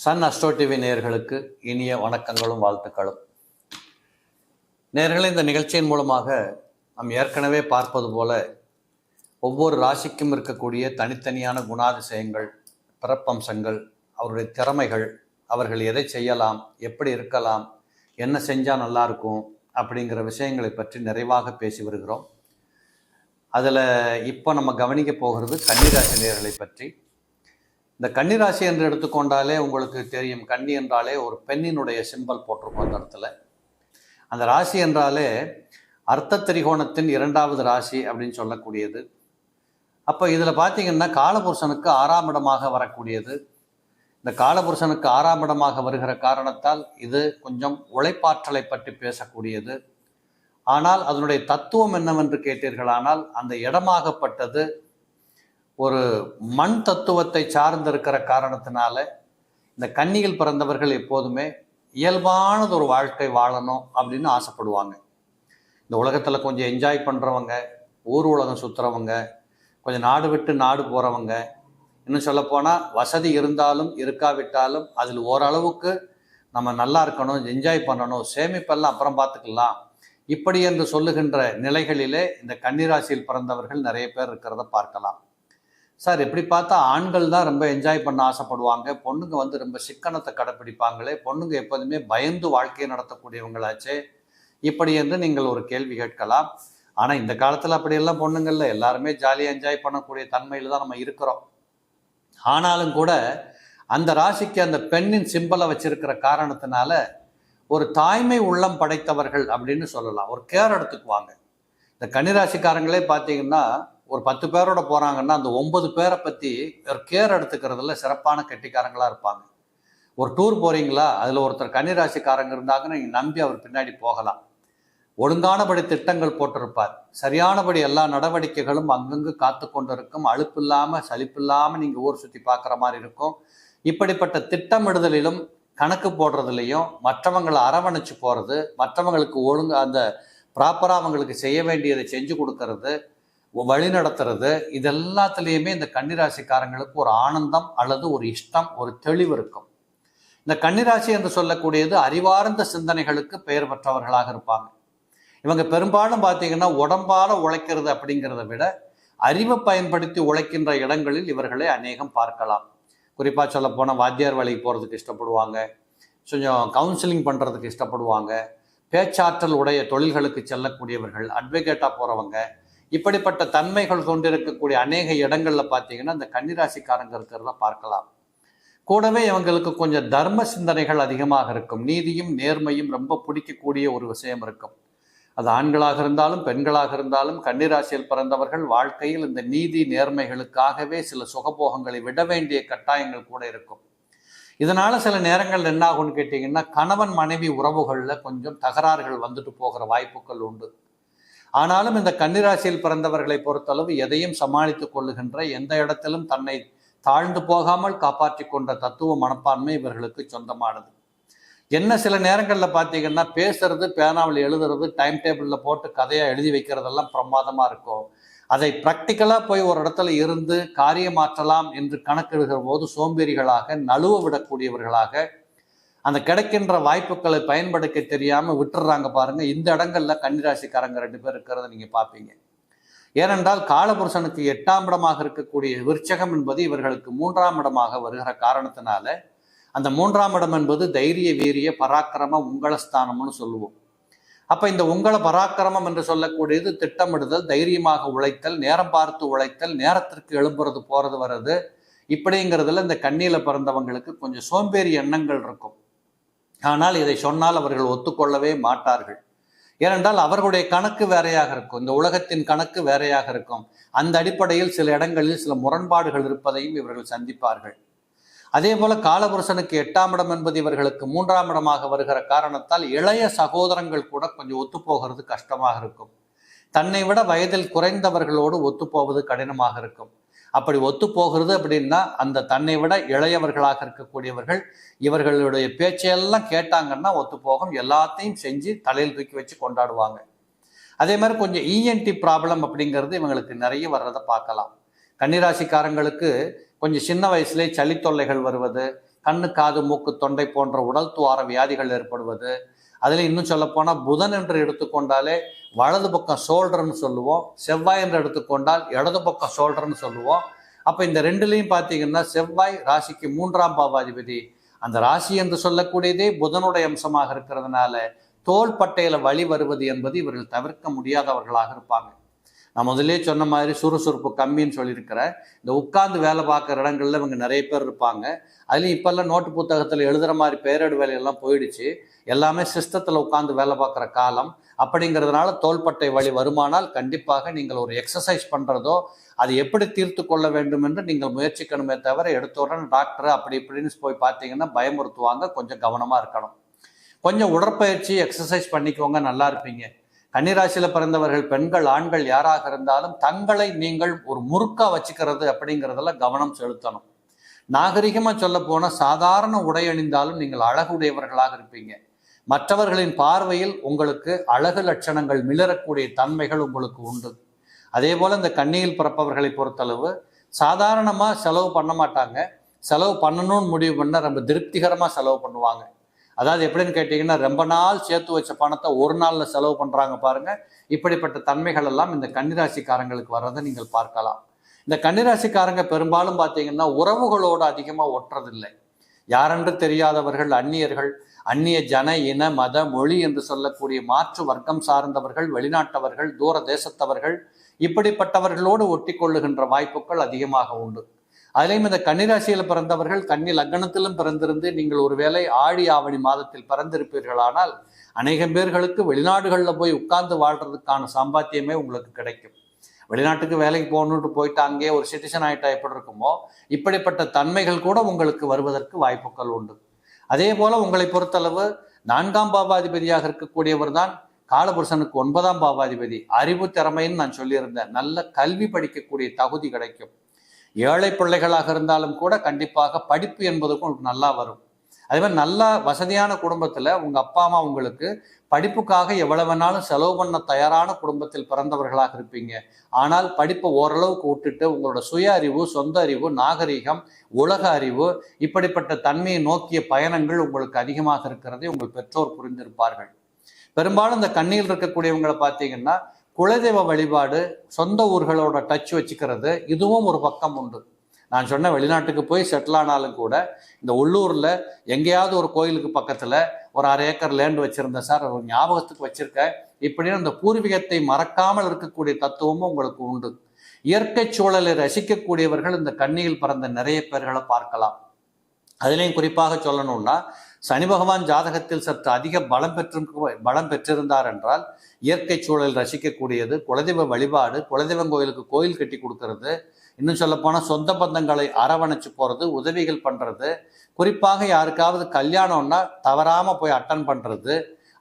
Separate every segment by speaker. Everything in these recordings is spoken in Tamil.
Speaker 1: சன் அஸ்ட்ரோ டிவி நேயர்களுக்கு இனிய வணக்கங்களும் வாழ்த்துக்களும். நேயர்களே, இந்த நிகழ்ச்சியின் மூலமாக நாம் ஏற்கனவே பார்ப்பது போல ஒவ்வொரு ராசிக்கும் இருக்கக்கூடிய தனித்தனியான குணாதிசயங்கள், பிறப்பம்சங்கள், அவருடைய திறமைகள், அவர்கள் எதை செய்யலாம், எப்படி இருக்கலாம், என்ன செஞ்சால் நல்லாயிருக்கும் அப்படிங்கிற விஷயங்களை பற்றி நிறைவாக பேசி வருகிறோம். அதில் இப்போ நம்ம கவனிக்க போகிறது கன்னிராசி நேயர்களை பற்றி. இந்த கன்னிராசி என்று எடுத்துக்கொண்டாலே உங்களுக்கு தெரியும், கன்னி என்றாலே ஒரு பெண்ணினுடைய சிம்பல் போட்டிருக்கும் அந்த இடத்துல. அந்த ராசி என்றாலே அர்த்த திரிகோணத்தின் இரண்டாவது ராசி அப்படின்னு சொல்லக்கூடியது. அப்போ இதில் பார்த்தீங்கன்னா காலபுருஷனுக்கு 6ஆம் இடமாக வரக்கூடியது. இந்த காலபுருஷனுக்கு 6ஆம் இடமாக வருகிற காரணத்தால் இது கொஞ்சம் உழைப்பாற்றலை பற்றி பேசக்கூடியது. ஆனால் அதனுடைய தத்துவம் என்னவென்று கேட்டீர்களானால், அந்த இடமாகப்பட்டது ஒரு மண் தத்துவத்தை சார்ந்திருக்கிற காரணத்தினால இந்த கன்னியில் பிறந்தவர்கள் எப்போதுமே இயல்பானது ஒரு வாழ்க்கை வாழணும் அப்படின்னு ஆசைப்படுவாங்க. இந்த உலகத்தில் கொஞ்சம் என்ஜாய் பண்ணுறவங்க, ஊர் உலகம் சுற்றுறவங்க, கொஞ்சம் நாடு விட்டு நாடு போகிறவங்க, இன்னும் சொல்லப்போனால் வசதி இருந்தாலும் இருக்காவிட்டாலும் அதில் ஓரளவுக்கு நம்ம நல்லா இருக்கணும், என்ஜாய் பண்ணணும், சேமிப்பெல்லாம் அப்புறம் பார்த்துக்கலாம், இப்படி என்று சொல்லுகின்ற நிலைகளிலே இந்த கன்னிராசியில் பிறந்தவர்கள் நிறைய பேர் இருக்கிறத பார்க்கலாம். சார், எப்படி பார்த்தா ஆண்கள் தான் ரொம்ப என்ஜாய் பண்ண ஆசைப்படுவாங்க, பொண்ணுங்க ரொம்ப சிக்கனத்தை கடைப்பிடிப்பாங்களே, பொண்ணுங்க எப்போதுமே பயந்து வாழ்க்கையை நடத்தக்கூடியவங்களாச்சே, இப்படி என்று நீங்கள் ஒரு கேள்வி கேட்கலாம். ஆனால் இந்த காலத்தில் அப்படியெல்லாம் பொண்ணுங்களில் எல்லாருமே ஜாலியாக என்ஜாய் பண்ணக்கூடிய தன்மையில் தான் நம்ம இருக்கிறோம். ஆனாலும் கூட அந்த ராசிக்கு அந்த பெண்ணின் சிம்பலை வச்சிருக்கிற காரணத்தினால ஒரு தாய்மை உள்ளம் படைத்தவர்கள் அப்படின்னு சொல்லலாம். ஒரு கேர் எடுத்துக்குவாங்க. இந்த கன்னிராசிக்காரங்களே பார்த்தீங்கன்னா ஒரு 10 பேரோட போகிறாங்கன்னா அந்த 9 பேரை பற்றி ஒரு கேர் எடுத்துக்கிறதுல சிறப்பான கெட்டிக்காரங்களாக இருப்பாங்க. ஒரு டூர் போகிறீங்களா, அதில் ஒருத்தர் கன்னிராசிக்காரங்க இருந்தாங்கன்னு நீங்கள் நம்பி அவர் பின்னாடி போகலாம். ஒழுங்கானபடி திட்டங்கள் போட்டிருப்பார். சரியானபடி எல்லா நடவடிக்கைகளும் அங்கங்கு காத்து கொண்டு இருக்கும். அலுப்பில்லாமல் சலிப்பில்லாமல் நீங்கள் ஊர் சுற்றி பார்க்குற மாதிரி இருக்கும். இப்படிப்பட்ட திட்டமிடுதலிலும் கணக்கு போடுறதுலையும் மற்றவங்களை அரவணைச்சு போகிறது, மற்றவங்களுக்கு ஒழுங்கு அந்த ப்ராப்பராக அவங்களுக்கு செய்ய வேண்டியதை செஞ்சு கொடுக்கறது, வழி நடத்துறது, இது எல்லாத்துலேயுமே இந்த கன்னிராசிக்காரங்களுக்கு ஒரு ஆனந்தம் அல்லது ஒரு இஷ்டம், ஒரு தெளிவு இருக்கும். இந்த கன்னிராசி என்று சொல்லக்கூடியது அறிவார்ந்த சிந்தனைகளுக்கு பெயர் பெற்றவர்களாக இருப்பாங்க. இவங்க பெரும்பாலும் பார்த்தீங்கன்னா உடம்பால உழைக்கிறது அப்படிங்கிறத விட அறிவை பயன்படுத்தி உழைக்கின்ற இடங்களில் இவர்களை அநேகம் பார்க்கலாம். குறிப்பாக சொல்ல போனால் வாத்தியார் வேலைக்கு போகிறதுக்கு இஷ்டப்படுவாங்க, கொஞ்சம் கவுன்சிலிங் பண்ணுறதுக்கு இஷ்டப்படுவாங்க, பேச்சாற்றல் உடைய தொழில்களுக்கு செல்லக்கூடியவர்கள், அட்வொகேட்டாக போகிறவங்க, இப்படிப்பட்ட தன்மைகள் கொண்டிருக்கக்கூடிய அநேக இடங்களில் பார்த்தீங்கன்னா இந்த கன்னிராசிக்காரங்க இருக்கிறத பார்க்கலாம். கூடவே இவங்களுக்கு கொஞ்சம் தர்ம சிந்தனைகள் அதிகமாக இருக்கும். நீதியும் நேர்மையும் ரொம்ப பிடிக்கக்கூடிய ஒரு விஷயம் இருக்கும். அது ஆண்களாக இருந்தாலும் பெண்களாக இருந்தாலும் கன்னிராசியில் பிறந்தவர்கள் வாழ்க்கையில் இந்த நீதி நேர்மைகளுக்காகவே சில சுகபோகங்களை விட வேண்டிய கட்டாயங்கள் கூட இருக்கும். இதனால சில நேரங்கள் என்ன ஆகும்னு கேட்டிங்கன்னா, கணவன் மனைவி உறவுகளில் கொஞ்சம் தகராறுகள் வந்துட்டு போகிற வாய்ப்புகள் உண்டு. ஆனாலும் இந்த கன்னிராசியில் பிறந்தவர்களை பொறுத்தளவு எதையும் சமாளித்துக் கொள்ளுகின்ற, எந்த இடத்திலும் தன்னை தாழ்ந்து போகாமல் காப்பாற்றி கொண்ட தத்துவ மனப்பான்மை இவர்களுக்கு சொந்தமானது. என்ன சில நேரங்களில் பார்த்தீங்கன்னா பேசுறது, பேனாவில் எழுதுறது, டைம் டேபிளில் போட்டு கதையாக எழுதி வைக்கிறதெல்லாம் பிரமாதமாக இருக்கும். அதை ப்ராக்டிக்கலாக போய் ஒரு இடத்துல இருந்து காரியமாற்றலாம் என்று கணக்கெடுகிற போது சோம்பேறிகளாக, நழுவ விடக்கூடியவர்களாக, அந்த கிடைக்கின்ற வாய்ப்புகளை பயன்படுத்த தெரியாமல் விட்டுறாங்க பாருங்க. இந்த இடங்கள்ல கன்னிராசிக்காரங்க 2 பேர் இருக்கிறத நீங்க பார்ப்பீங்க. ஏனென்றால் காலபுருஷனுக்கு 8ஆம் இடமாக இருக்கக்கூடிய விருச்சகம் என்பது இவர்களுக்கு 3ஆம் இடமாக வருகிற காரணத்தினால அந்த 3ஆம் இடம் என்பது தைரிய வீரிய பராக்கிரம உங்களஸ்தானம்னு சொல்லுவோம். அப்ப இந்த உங்கள பராக்கிரமம் என்று சொல்லக்கூடியது திட்டமிடுதல், தைரியமாக உழைத்தல், நேரம் பார்த்து உழைத்தல், நேரத்திற்கு எழும்புறது போறது வர்றது, இப்படிங்கிறதுல இந்த கன்னியில பிறந்தவங்களுக்கு கொஞ்சம் சோம்பேறி எண்ணங்கள் இருக்கும். ஆனால் இதை சொன்னால் அவர்கள் ஒத்துக்கொள்ளவே மாட்டார்கள். ஏனென்றால் அவர்களுடைய கணக்கு வேறையாக இருக்கும், இந்த உலகத்தின் கணக்கு வேறையாக இருக்கும். அந்த அடிப்படையில் சில இடங்களில் சில முரண்பாடுகள் இருப்பதையும் இவர்கள் சந்திப்பார்கள். அதே போல காலபுருஷனுக்கு 8ஆம் இடம் என்பது இவர்களுக்கு 3ஆம் இடமாக வருகிற காரணத்தால் இளைய சகோதரங்கள் கூட கொஞ்சம் ஒத்துப்போகிறது கஷ்டமாக இருக்கும். தன்னை விட வயதில் குறைந்தவர்களோடு ஒத்துப்போவது கடினமாக இருக்கும். அப்படி ஒத்து போகிறது அப்படின்னா அந்த தன்னை விட இளையவர்களாக இருக்கக்கூடியவர்கள் இவர்களுடைய பேச்சையெல்லாம் கேட்டாங்கன்னா ஒத்து போகும், எல்லாத்தையும் செஞ்சு தலையில் தூக்கி வச்சு கொண்டாடுவாங்க. அதே மாதிரி கொஞ்சம் இஎன்டி ப்ராப்ளம் அப்படிங்கிறது இவங்களுக்கு நிறைய வர்றதை பார்க்கலாம். கன்னிராசிக்காரங்களுக்கு கொஞ்சம் சின்ன வயசுலேயே சளி தொல்லைகள் வருவது, கண்ணு காது மூக்கு தொண்டை போன்ற உடல் துவார வியாதிகள் ஏற்படுவது. அதில் இன்னும் சொல்லப்போனால் புதன் என்று எடுத்துக்கொண்டாலே வலது பக்கம் ஷோல்டர்னு சொல்லுவோம், செவ்வாய் என்று எடுத்துக்கொண்டால் இடது பக்கம் ஷோல்டர்னு சொல்லுவோம். அப்போ இந்த ரெண்டுலேயும் பார்த்தீங்கன்னா செவ்வாய் ராசிக்கு 3ஆம் பாவாதிபதி, அந்த ராசி என்று சொல்லக்கூடியதே புதனுடைய அம்சமாக இருக்கிறதுனால தோள்பட்டையில வலி வருவது என்பது இவர்கள் தவிர்க்க முடியாதவர்களாக இருப்பாங்க. நான் முதலே சொன்ன மாதிரி சுறுசுறுப்பு கம்மின்னு சொல்லியிருக்கிறேன். இந்த உட்கார்ந்து வேலை பார்க்குற இடங்கள்ல இவங்க நிறைய பேர் இருப்பாங்க. அதுலேயும் இப்போல்லாம் நோட்டு புத்தகத்தில் எழுதுகிற மாதிரி பேரேடு வேலையெல்லாம் போயிடுச்சு. எல்லாமே சிஸ்டத்தில் உட்கார்ந்து வேலை பார்க்குற காலம். அப்படிங்கிறதுனால தோள்பட்டை வலி வருமானால் கண்டிப்பாக நீங்கள் ஒரு எக்ஸசைஸ் பண்ணுறதோ அது எப்படி தீர்த்து கொள்ள வேண்டும் என்று நீங்கள் முயற்சிக்கணுமே தவிர எடுத்த உடனே டாக்டர் அப்படி இப்படின்னு போய் பார்த்தீங்கன்னா பயமுறுத்துவாங்க. கொஞ்சம் கவனமாக இருக்கணும். கொஞ்சம் உடற்பயிற்சி எக்ஸசைஸ் பண்ணிக்கோங்க, நல்லா இருப்பீங்க. கன்னிராசியில் பிறந்தவர்கள் பெண்கள் ஆண்கள் யாராக இருந்தாலும் தங்களை நீங்கள் ஒரு முறுக்கா வச்சுக்கிறது அப்படிங்கிறதுல கவனம் செலுத்தணும். நாகரிகமாக சொல்ல போனால் சாதாரண உடை அணிந்தாலும் நீங்கள் அழகுடையவர்களாக இருப்பீங்க. மற்றவர்களின் பார்வையில் உங்களுக்கு அழகு லட்சணங்கள் மிளறக்கூடிய தன்மைகள் உங்களுக்கு உண்டு. அதே போல் இந்த கன்னியில் பிறப்பவர்களை பொறுத்தளவு சாதாரணமாக செலவு பண்ண மாட்டாங்க. செலவு பண்ணணும்னு முடிவு பண்ண ரொம்ப திருப்திகரமாக செலவு பண்ணுவாங்க. அதாவது எப்படின்னு கேட்டிங்கன்னா, ரொம்ப நாள் சேர்த்து வச்ச பணத்தை ஒரு நாளில் செலவு பண்ணுறாங்க பாருங்க. இப்படிப்பட்ட தன்மைகள் எல்லாம் இந்த கன்னிராசிக்காரங்களுக்கு வர்றதை நீங்கள் பார்க்கலாம். இந்த கன்னிராசிக்காரங்க பெரும்பாலும் பார்த்தீங்கன்னா உறவுகளோடு அதிகமாக ஒட்டுறதில்லை. யாரென்று தெரியாதவர்கள், அந்நியர்கள், அந்நிய ஜன இன மத மொழி என்று சொல்லக்கூடிய மாற்று வர்க்கம் சார்ந்தவர்கள், வெளிநாட்டவர்கள், தூர தேசத்தவர்கள், இப்படிப்பட்டவர்களோடு ஒட்டி கொள்ளுகின்ற வாய்ப்புகள் அதிகமாக உண்டு. அதிலையும் இந்த கன்னிராசியில் பிறந்தவர்கள் கன்னி லக்னத்திலும் பிறந்திருந்து நீங்கள் ஒருவேளை ஆடி ஆவணி மாதத்தில் பிறந்திருப்பீர்களானால் அநேகம் பேர்களுக்கு வெளிநாடுகளில் போய் உட்கார்ந்து வாழ்றதுக்கான சம்பாத்தியமே உங்களுக்கு கிடைக்கும். வெளிநாட்டுக்கு வேலைக்கு போகணுன்ட்டு போயிட்டு அங்கே ஒரு சிட்டிசன் ஆகிட்டா எப்படி இருக்குமோ இப்படிப்பட்ட தன்மைகள் கூட உங்களுக்கு வருவதற்கு வாய்ப்புகள் உண்டு. அதே போல உங்களை பொறுத்தளவு 4ஆம் பாவாதிபதியாக இருக்கக்கூடியவர் தான் காலபுருஷனுக்கு 9ஆம் பாவாதிபதி. அறிவு திறமைன்னு நான் சொல்லியிருந்தேன். நல்ல கல்வி படிக்கக்கூடிய தகுதி கிடைக்கும். ஏழை பிள்ளைகளாக இருந்தாலும் கூட கண்டிப்பாக படிப்பு என்பதுக்கும் உங்களுக்கு நல்லா வரும். அதே மாதிரி நல்ல வசதியான குடும்பத்தில் உங்கள் அப்பா அம்மா உங்களுக்கு படிப்புக்காக எவ்வளவு வேணாலும் செலவு பண்ண தயாரான குடும்பத்தில் பிறந்தவர்களாக இருப்பீங்க. ஆனால் படிப்பை ஓரளவுக்கு விட்டுட்டு உங்களோட சுய அறிவு, சொந்த அறிவு, நாகரிகம், உலக அறிவு இப்படிப்பட்ட தன்மையை நோக்கிய பயணங்கள் உங்களுக்கு அதிகமாக இருக்கிறதை உங்கள் பெற்றோர் புரிந்திருப்பார்கள். பெரும்பாலும் இந்த கண்ணியில் இருக்கக்கூடியவங்களை பார்த்தீங்கன்னா குலதெய்வ வழிபாடு, சொந்த ஊர்களோட டச் வச்சுக்கிறது, இதுவும் ஒரு பக்கம் உண்டு. நான் சொன்ன வெளிநாட்டுக்கு போய் செட்டில் ஆனாலும் கூட இந்த உள்ளூரில் எங்கேயாவது ஒரு கோயிலுக்கு பக்கத்தில் ஒரு 1/2 ஏக்கர் லேண்ட் வச்சுருந்தேன் சார், ஒரு ஞாபகத்துக்கு வச்சுருக்கேன், இப்படின்னு அந்த பூர்வீகத்தை மறக்காமல் இருக்கக்கூடிய தத்துவமும் உங்களுக்கு உண்டு. இயற்கை சூழலை ரசிக்கக்கூடியவர்கள் இந்த கன்னியில் பிறந்த நிறைய பேர்களை பார்க்கலாம். அதுலேயும் குறிப்பாக சொல்லணும்னா சனி பகவான் ஜாதகத்தில் சற்று அதிக பலம் பெற்றிருந்தார் என்றால் இயற்கை சூழல் ரசிக்கக்கூடியது, குலதெய்வ வழிபாடு, குலதெய்வம் கோயிலுக்கு கோயில் கட்டி கொடுக்கறது, இன்னும் சொல்லப்போனால் சொந்த பந்தங்களை அரவணைச்சு போகிறது, உதவிகள் பண்ணுறது, குறிப்பாக யாருக்காவது கல்யாணம்னா தவறாமல் போய் அட்டன் பண்ணுறது,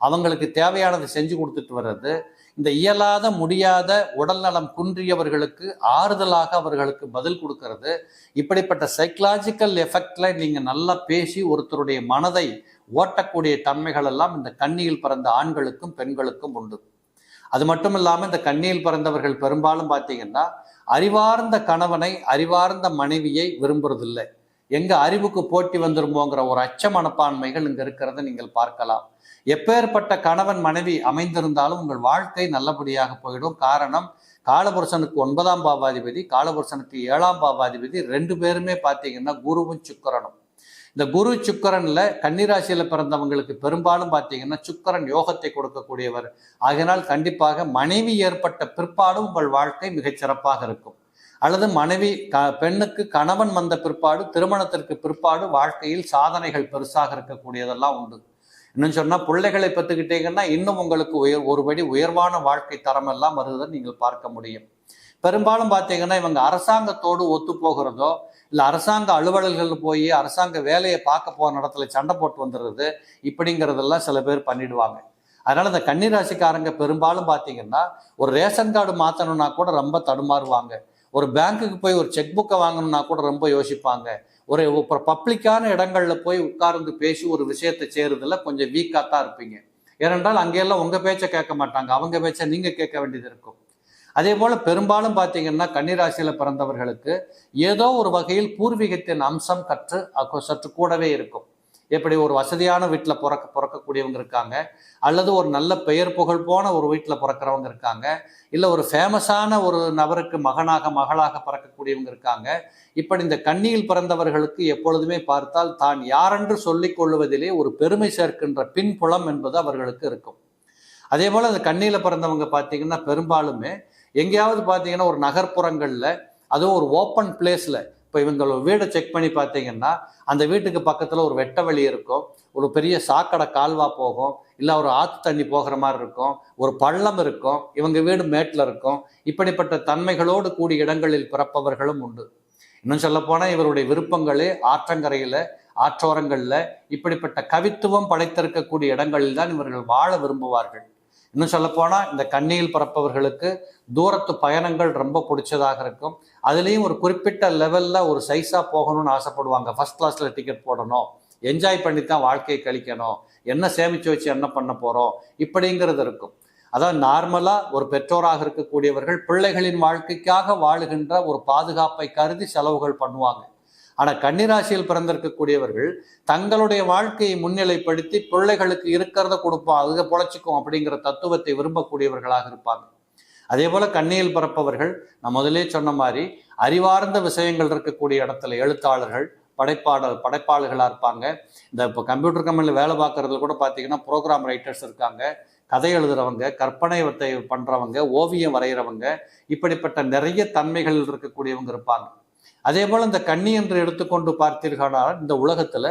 Speaker 1: அவங்களுக்கு தேவையானதை செஞ்சு கொடுத்துட்டு வர்றது, இந்த இயலாத முடியாத உடல்நலம் குன்றியவர்களுக்கு ஆறுதலாக அவர்களுக்கு பதில் கொடுக்கறது, இப்படிப்பட்ட சைக்கலாஜிக்கல் எஃபெக்ட்ல நீங்கள் நல்லா பேசி ஒருத்தருடைய மனதை ஓட்டக்கூடிய தன்மைகள் எல்லாம் இந்த கன்னியில் பிறந்த ஆண்களுக்கும் பெண்களுக்கும் உண்டு. அது மட்டும் இல்லாமல் இந்த கன்னியில் பிறந்தவர்கள் பெரும்பாலும் பார்த்தீங்கன்னா அறிவார்ந்த கணவனை, அறிவார்ந்த மனைவியை விரும்புறதில்லை. எங்க அறிவுக்கு போட்டி வந்துருமோங்கிற ஒரு அச்ச மனப்பான்மைகள் இங்க இருக்கிறத நீங்கள் பார்க்கலாம். எப்பேற்பட்ட கணவன் மனைவி அமைந்திருந்தாலும் உங்கள் வாழ்க்கை நல்லபடியாக போயிடும். காரணம், காலபுருஷனுக்கு 9ஆம் பாவாதிபதி, காலபுருஷனுக்கு 7ஆம் பாவாதிபதி 2 பேருமே பார்த்தீங்கன்னா குருவும் சுக்கிரனும். இந்த குரு சுக்கிரன்ல கன்னிராசியில பிறந்தவங்களுக்கு பெரும்பாலும் பார்த்தீங்கன்னா சுக்கிரன் யோகத்தை கொடுக்கக்கூடியவர். ஆகையினால் கண்டிப்பாக மனைவி ஏற்பட்ட பிற்பாடும் உங்கள் வாழ்க்கை மிகச்சிறப்பாக இருக்கும். அல்லது மனைவி பெண்ணுக்கு கணவன் வந்த பிற்பாடு, திருமணத்திற்கு பிற்பாடு வாழ்க்கையில் சாதனைகள் பெருசாக இருக்கக்கூடியதெல்லாம் உண்டு. இன்னும் சொன்னால் பிள்ளைகளை பெற்றுக்கிட்டீங்கன்னா இன்னும் உங்களுக்கு ஒருபடி உயர்வான வாழ்க்கை தரம் எல்லாம் வருவதை நீங்கள் பார்க்க முடியும். பெரும்பாலும் பார்த்தீங்கன்னா இவங்க அரசாங்கத்தோடு ஒத்து போகிறதோ இல்லை அரசாங்க அலுவலர்கள் போய் அரசாங்க வேலையை பார்க்க போகிற இடத்துல சண்டை போட்டு வந்துடுறது, இப்படிங்கிறதெல்லாம் சில பேர் பண்ணிடுவாங்க. அதனால இந்த கன்னிராசிக்காரங்க பெரும்பாலும் பார்த்தீங்கன்னா ஒரு ரேஷன் கார்டு மாற்றணும்னா கூட ரொம்ப தடுமாறுவாங்க. ஒரு பேங்க்குக்கு போய் ஒரு செக் புக்கை வாங்கணும்னா கூட ரொம்ப யோசிப்பாங்க. ஒரு பப்ளிக்கான இடங்கள்ல போய் உட்கார்ந்து பேசி ஒரு விஷயத்தை செய்யறதுல கொஞ்சம் வீக்காக தான் இருப்பீங்க. ஏனென்றால் அங்கெல்லாம் உங்க பேச்சை கேட்க மாட்டாங்க, அவங்க பேச்சை நீங்க கேட்க வேண்டியது இருக்கும். அதே போல பெரும்பாலும் பார்த்தீங்கன்னா கன்னிராசியில பிறந்தவர்களுக்கு ஏதோ ஒரு வகையில் பூர்வீகத்தின் அம்சம் சற்று கூடவே இருக்கும். எப்படி ஒரு வசதியான வீட்டில் பிறக்கக்கூடியவங்க இருக்காங்க, அல்லது ஒரு நல்ல பெயர் புகழ் போன ஒரு வீட்டில் பிறக்கிறவங்க இருக்காங்க, இல்லை ஒரு ஃபேமஸான ஒரு நபருக்கு மகளாக பிறக்கக்கூடியவங்க இருக்காங்க. இப்படி இந்த கன்னியில் பிறந்தவர்களுக்கு எப்பொழுதுமே பார்த்தால் தான் யாரென்று சொல்லிக் கொள்வதிலே ஒரு பெருமை சேர்க்கின்ற பின்புலம் என்பது அவர்களுக்கு இருக்கும். அதே போல் அந்த கன்னியில் பிறந்தவங்க பார்த்தீங்கன்னா பெரும்பாலுமே எங்கேயாவது பார்த்தீங்கன்னா ஒரு நகர்ப்புறங்களில், அதுவும் ஒரு ஓப்பன் பிளேஸில், இப்போ இவங்களோட வீடை செக் பண்ணி பார்த்தீங்கன்னா அந்த வீட்டுக்கு பக்கத்தில் ஒரு வெட்ட வழி இருக்கும், ஒரு பெரிய சாக்கடை கால்வா போகும், இல்லை ஒரு ஆற்று தண்ணி போகிற மாதிரி இருக்கும், ஒரு பள்ளம் இருக்கும், இவங்க வீடு மேட்டில் இருக்கும். இப்படிப்பட்ட தன்மைகளோடு கூடிய இடங்களில் பிறப்பவர்களும் உண்டு. இன்னும் சொல்லப்போனால் இவருடைய விருப்பங்களே ஆற்றங்கரையில், ஆற்றோரங்களில், இப்படிப்பட்ட கவித்துவம் படைத்திருக்கக்கூடிய இடங்களில் தான் இவர்கள் வாழ விரும்புவார்கள். இன்னும் சொல்லப்போனால் இந்த கன்னியில் பிறப்பவர்களுக்கு தூரத்து பயணங்கள் ரொம்ப பிடிச்சதாக இருக்கும். அதுலேயும் ஒரு குறிப்பிட்ட லெவலில் ஒரு சைஸாக போகணும்னு ஆசைப்படுவாங்க. ஃபர்ஸ்ட் கிளாஸில் டிக்கெட் போடணும், என்ஜாய் பண்ணி தான் வாழ்க்கையை கழிக்கணும், என்ன சேமித்து வச்சு என்ன பண்ண போகிறோம் இப்படிங்கிறது இருக்கும். அதாவது நார்மலாக ஒரு பெற்றோராக இருக்கக்கூடியவர்கள் பிள்ளைகளின் வாழ்க்கைக்காக வாழுகின்ற ஒரு பாதுகாப்பை கருதி செலவுகள் பண்ணுவாங்க. ஆனால் கன்னிராசியில் பிறந்திருக்கக்கூடியவர்கள் தங்களுடைய வாழ்க்கையை முன்னிலைப்படுத்தி பிள்ளைகளுக்கு இருக்கிறத கொடுப்போம், அதுக பொழைச்சிக்கும் அப்படிங்கிற தத்துவத்தை விரும்பக்கூடியவர்களாக இருப்பாங்க. அதே போல கன்னியில் பிறப்பவர்கள் நான் முதலே சொன்ன மாதிரி அறிவார்ந்த விஷயங்கள் இருக்கக்கூடிய இடத்துல எழுத்தாளர்கள், படைப்பாளர்களாக இருப்பாங்க. இந்த இப்போ கம்ப்யூட்டர் கம்பெனியில் வேலை பார்க்கறதுல கூட பார்த்தீங்கன்னா ப்ரோக்ராம் ரைட்டர்ஸ் இருக்காங்க, கதை எழுதுறவங்க, கற்பனை பண்ணுறவங்க, ஓவியம் வரைகிறவங்க, இப்படிப்பட்ட நிறைய தன்மைகள் இருக்கக்கூடியவங்க இருப்பாங்க. அதே போல் இந்த கன்னி என்று எடுத்துக்கொண்டு பார்த்தீர்களானால் இந்த உலகத்தில்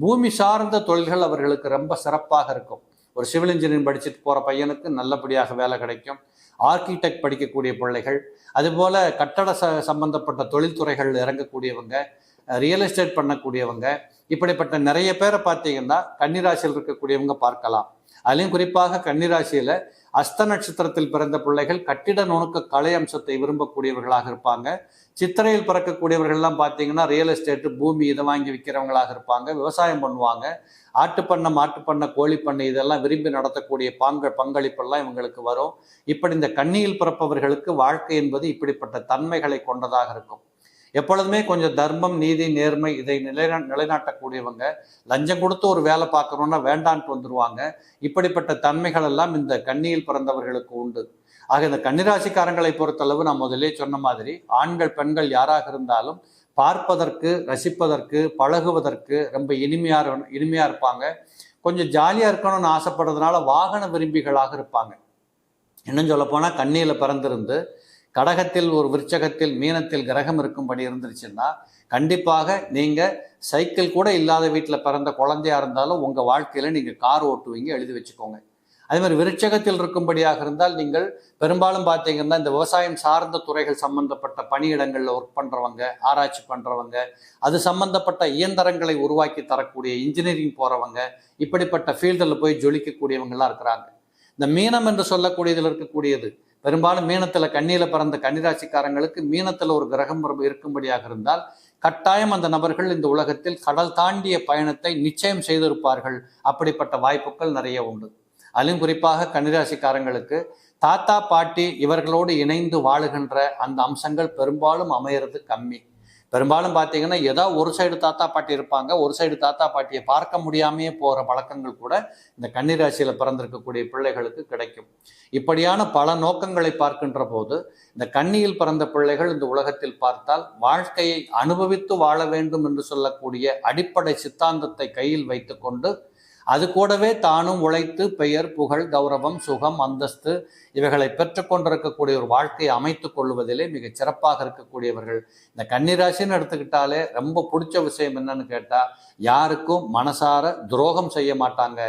Speaker 1: பூமி சார்ந்த தொழில்கள் அவர்களுக்கு ரொம்ப சிறப்பாக இருக்கும். ஒரு சிவில் இன்ஜினியரிங் படிச்சுட்டு போகிற பையனுக்கு நல்லபடியாக வேலை கிடைக்கும். ஆர்கிடெக்ட் படிக்கக்கூடிய பிள்ளைகள், அதுபோல் கட்டட சம்பந்தப்பட்ட தொழில்துறைகள் இறங்கக்கூடியவங்க, ரியல் எஸ்டேட் பண்ணக்கூடியவங்க, இப்படிப்பட்ட நிறைய பேரை பார்த்தீங்கன்னா கன்னிராசியில் இருக்கக்கூடியவங்க பார்க்கலாம். அதுலேயும் குறிப்பாக கன்னிராசியில் அஸ்த நட்சத்திரத்தில் பிறந்த பிள்ளைகள் கட்டிட நுணுக்க கலை அம்சத்தை விரும்பக்கூடியவர்களாக இருப்பாங்க. சித்திரையில் பிறக்கக்கூடியவர்கள்லாம் பார்த்தீங்கன்னா ரியல் எஸ்டேட்டு, பூமி இதை வாங்கி விற்கிறவங்களாக இருப்பாங்க. விவசாயம் பண்ணுவாங்க. ஆட்டுப்பண்ணை, மாட்டுப்பண்ணை, கோழிப்பண்ணை இதெல்லாம் விரும்பி நடத்தக்கூடிய பங்களிப்பெல்லாம் இவங்களுக்கு வரும். இப்படி இந்த கன்னியில் பிறப்பவர்களுக்கு வாழ்க்கை என்பது இப்படிப்பட்ட தன்மைகளை கொண்டதாக இருக்கும். எப்பொழுதுமே கொஞ்சம் தர்மம், நீதி, நேர்மை இதை நிலைநாட்டக்கூடியவங்க. லஞ்சம் கொடுத்து ஒரு வேலை பார்க்கணுன்னா வேண்டான்ட்டு வந்துடுவாங்க. இப்படிப்பட்ட தன்மைகள் எல்லாம் இந்த கன்னியில் பிறந்தவர்களுக்கு உண்டு. ஆக இந்த கன்னிராசிக்காரங்களை பொறுத்தளவு நான் முதலே சொன்ன மாதிரி ஆண்கள் பெண்கள் யாராக இருந்தாலும் பார்ப்பதற்கு, ரசிப்பதற்கு, பழகுவதற்கு ரொம்ப இனிமையா இருப்பாங்க. கொஞ்சம் ஜாலியாக இருக்கணும்னு ஆசைப்படுறதுனால வாகன விரும்பிகளாக இருப்பாங்க. இன்னும் சொல்ல போனால் கன்னியில் பிறந்திருந்து கடகத்தில், ஒரு விருச்சகத்தில், மீனத்தில் கிரகம் இருக்கும்படி இருந்துருச்சுன்னா கண்டிப்பாக நீங்கள் சைக்கிள் கூட இல்லாத வீட்டில் பிறந்த குழந்தையா இருந்தாலும் உங்கள் வாழ்க்கையில் நீங்கள் கார் ஓட்டுவீங்க, எழுதி வச்சுக்கோங்க. அதே மாதிரி விருச்சகத்தில் இருக்கும்படியாக இருந்தால் நீங்கள் பெரும்பாலும் பார்த்தீங்கன்னா இந்த விவசாயம் சார்ந்த துறைகள் சம்பந்தப்பட்ட பணியிடங்களில் ஒர்க் பண்ணுறவங்க, ஆராய்ச்சி பண்ணுறவங்க, அது சம்பந்தப்பட்ட இயந்திரங்களை உருவாக்கி தரக்கூடிய இன்ஜினியரிங் போகிறவங்க, இப்படிப்பட்ட ஃபீல்டில் போய் ஜொலிக்கக்கூடியவங்களாம் இருக்கிறாங்க. இந்த மீனம் என்று சொல்லக்கூடியதில் இருக்கக்கூடியது பெரும்பாலும் மீனத்தில் கன்னியில் பிறந்த கன்னிராசிக்காரங்களுக்கு மீனத்தில் ஒரு கிரகம் இருக்கும்படியாக இருந்தால் கட்டாயம் அந்த நபர்கள் இந்த உலகத்தில் கடல் தாண்டிய பயணத்தை நிச்சயம் செய்திருப்பார்கள். அப்படிப்பட்ட வாய்ப்புகள் நிறைய உண்டு. அதிலும் குறிப்பாக கன்னிராசிக்காரங்களுக்கு தாத்தா பாட்டி இவர்களோடு இணைந்து வாழுகின்ற அந்த அம்சங்கள் பெரும்பாலும் அமையிறது கம்மி. பெரும்பாலும் பார்த்தீங்கன்னா ஏதாவது ஒரு சைடு தாத்தா பாட்டி இருப்பாங்க, ஒரு சைடு தாத்தா பாட்டியை பார்க்க முடியாமையே போகிற பழக்கங்கள் கூட இந்த கன்னிராசியில் பிறந்திருக்கக்கூடிய பிள்ளைகளுக்கு கிடைக்கும். இப்படியான பல நோக்கங்களை பார்க்கின்ற போது இந்த கன்னியில் பிறந்த பிள்ளைகள் இந்த உலகத்தில் பார்த்தால் வாழ்க்கையை அனுபவித்து வாழ வேண்டும் என்று சொல்லக்கூடிய அடிப்படை சித்தாந்தத்தை கையில் வைத்துக்கொண்டு அது கூடவே தானும் உழைத்து பெயர், புகழ், கௌரவம், சுகம், அந்தஸ்து இவைகளை பெற்றுக்கொண்டிருக்கக்கூடிய ஒரு வாழ்க்கையை அமைத்து கொள்வதிலே மிக சிறப்பாக இருக்கக்கூடியவர்கள். இந்த கன்னிராசின்னு எடுத்துக்கிட்டாலே ரொம்ப பிடிச்ச விஷயம் என்னன்னு கேட்டால் யாருக்கும் மனசார துரோகம் செய்ய மாட்டாங்க.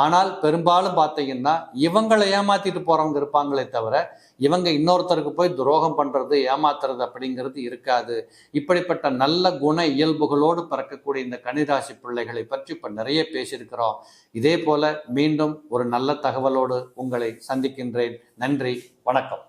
Speaker 1: ஆனால் பெரும்பாலும் பார்த்தீங்கன்னா இவங்களை ஏமாத்திட்டு போறவங்க இருப்பாங்களே தவிர இவங்க இன்னொருத்தருக்கு போய் துரோகம் பண்றது, ஏமாத்துறது அப்படிங்கிறது இருக்காது. இப்படிப்பட்ட நல்ல குண இயல்புகளோடு பிறக்கக்கூடிய இந்த கன்னிராசி பிள்ளைகளை பற்றி இப்போ நிறைய பேசியிருக்கிறோம். இதே போல மீண்டும் ஒரு நல்ல தகவலோடு உங்களை சந்திக்கின்றேன். நன்றி, வணக்கம்.